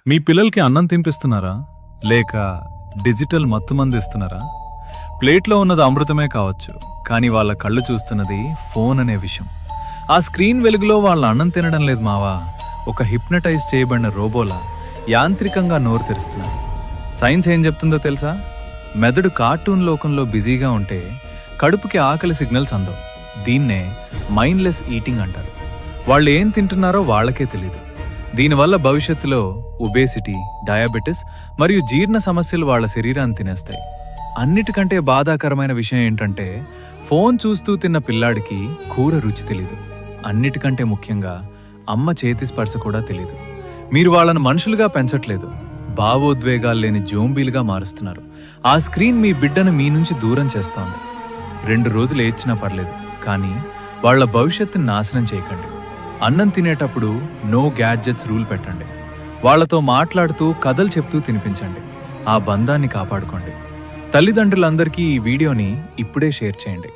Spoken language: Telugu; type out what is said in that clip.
మీ పిల్లలకి అన్నం తినిపిస్తున్నారా లేక డిజిటల్ మత్తుమంది ఇస్తున్నారా? ప్లేట్లో ఉన్నది అమృతమే కావచ్చు, కానీ వాళ్ళ కళ్ళు చూస్తున్నది ఫోన్ అనే విషయం. ఆ స్క్రీన్ వెలుగులో వాళ్ళ అన్నం తినడం లేదు మావా, ఒక హిప్నటైజ్ చేయబడిన రోబోలా యాంత్రికంగా నోరు తెరుస్తున్నారు. సైన్స్ ఏం చెప్తుందో తెలుసా? మెదడు కార్టూన్ లోకంలో బిజీగా ఉంటే కడుపుకి ఆకలి సిగ్నల్స్ అందవు. దీన్నే మైండ్లెస్ ఈటింగ్ అంటారు. వాళ్ళు ఏం తింటున్నారో వాళ్ళకే తెలీదు. దీనివల్ల భవిష్యత్తులో ఒబేసిటీ, డయాబెటిస్ మరియు జీర్ణ సమస్యలు వాళ్ళ శరీరాన్ని తినేస్తాయి. అన్నిటికంటే బాధాకరమైన విషయం ఏంటంటే, ఫోన్ చూస్తూ తిన్న పిల్లాడికి కూర రుచి తెలీదు. అన్నిటికంటే ముఖ్యంగా అమ్మ చేతి స్పర్శ కూడా తెలీదు. మీరు వాళ్ళను మనుషులుగా పెంచట్లేదు, భావోద్వేగాలు లేని జోంబీలుగా మారుస్తున్నారు. ఆ స్క్రీన్ మీ బిడ్డను మీ నుంచి దూరం చేస్తోంది. 2 రోజులు ఏడ్చినా పర్లేదు, కానీ వాళ్ళ భవిష్యత్తుని నాశనం చేయకండి. అన్నం తినేటప్పుడు నో గ్యాడ్జెట్స్ రూల్ పెట్టండి. వాళ్లతో మాట్లాడుతూ కథలు చెప్తూ తినిపించండి. ఆ బంధాన్ని కాపాడుకోండి. తల్లిదండ్రులందరికీ ఈ వీడియోని ఇప్పుడే షేర్ చేయండి.